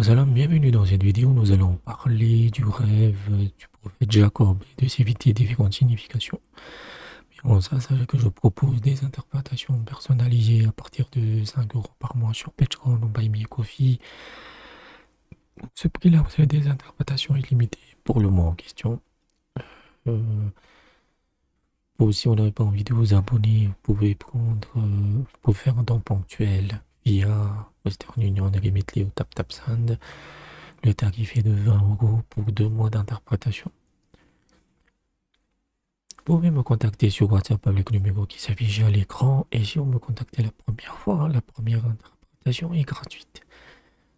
Salam, bienvenue dans cette vidéo. Nous allons parler du rêve du prophète Jacob et de ses différentes significations. Mais avant ça, sachez que je propose des interprétations personnalisées à partir de 5 euros par mois sur Patreon ou Buy Me a Coffee. Ce prix-là, vous avez des interprétations illimitées pour le mois en question. Euh, si vous n'avez pas envie de vous abonner, vous pouvez faire un don ponctuel via Western Union, Remitly ou TapTapSend. Le tarif est de 20 euros pour 2 mois d'interprétation. Vous pouvez me contacter sur WhatsApp avec le numéro qui s'affiche à l'écran. Et si vous me contactez la première fois, la première interprétation est gratuite.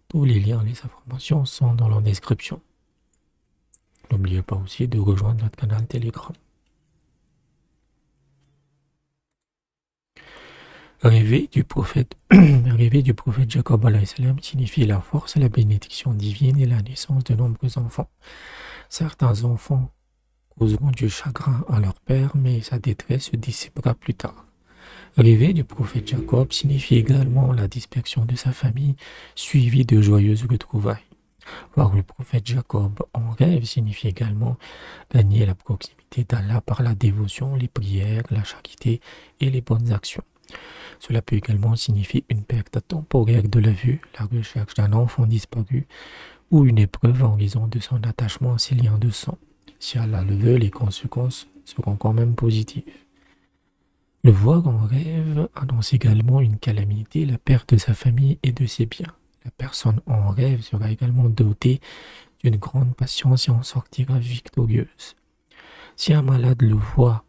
Tous les liens, les informations sont dans la description. N'oubliez pas aussi de rejoindre notre canal Telegram. Rêver du prophète Jacob alayhi salam signifie la force, la bénédiction divine et la naissance de nombreux enfants. Certains enfants causeront du chagrin à leur père, mais sa détresse se dissipera plus tard. Rêver du prophète Jacob signifie également la dispersion de sa famille, suivie de joyeuses retrouvailles. Voir le prophète Jacob en rêve signifie également gagner la proximité d'Allah par la dévotion, les prières, la charité et les bonnes actions. Cela peut également signifier une perte temporaire de la vue, la recherche d'un enfant disparu ou une épreuve en raison de son attachement à ses liens de sang. Si Allah le veut, les conséquences seront quand même positives. Le voir en rêve annonce également une calamité, la perte de sa famille et de ses biens. La personne en rêve sera également dotée d'une grande patience et en sortira victorieuse. Si un malade le voit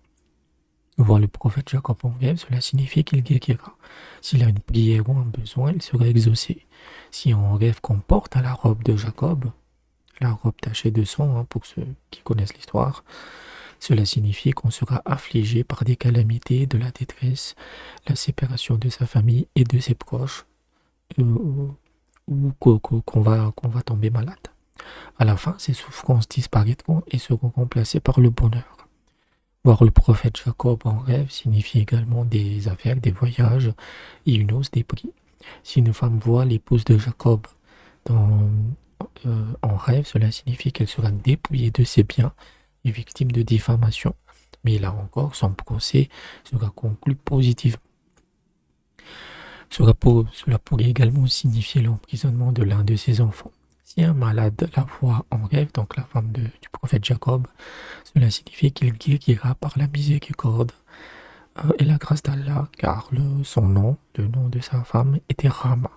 le prophète Jacob en rêve, cela signifie qu'il guérira. S'il a une prière ou un besoin, il sera exaucé. Si en rêve qu'on porte à la robe de Jacob, la robe tachée de sang, pour ceux qui connaissent l'histoire, cela signifie qu'on sera affligé par des calamités, de la détresse, la séparation de sa famille et de ses proches, ou qu'on va tomber malade. À la fin, ces souffrances disparaîtront et seront remplacées par le bonheur. Voir le prophète Jacob en rêve signifie également des affaires, des voyages et une hausse des prix. Si une femme voit l'épouse de Jacob en rêve, cela signifie qu'elle sera dépouillée de ses biens et victime de diffamation. Mais là encore, son procès sera conclu positivement. Cela pourrait également signifier l'emprisonnement de l'un de ses enfants. Si un malade la voit en rêve, donc la femme du prophète Jacob, cela signifie qu'il guérira par la miséricorde et la grâce d'Allah, car le nom de sa femme était Rama,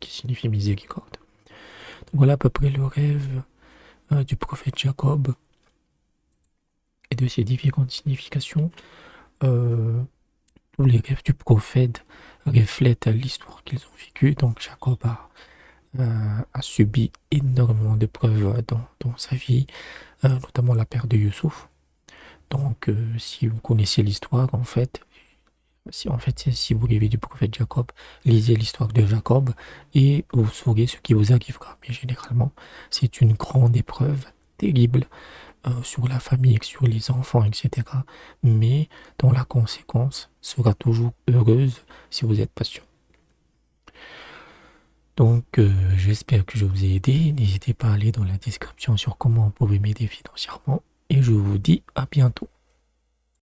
qui signifie miséricorde. Donc voilà à peu près le rêve du prophète Jacob et de ses différentes significations. Tous les rêves du prophète reflètent l'histoire qu'ils ont vécue. Donc Jacob a subi énormément d'épreuves dans sa vie, notamment la perte de Youssouf. Donc, si vous connaissez l'histoire, si vous rêvez du prophète Jacob, lisez l'histoire de Jacob et vous saurez ce qui vous arrivera. Mais généralement, c'est une grande épreuve terrible sur la famille, sur les enfants, etc. Mais dont la conséquence sera toujours heureuse si vous êtes patient. Donc, j'espère que je vous ai aidé. N'hésitez pas à aller dans la description sur comment vous pouvez m'aider financièrement. Et je vous dis à bientôt.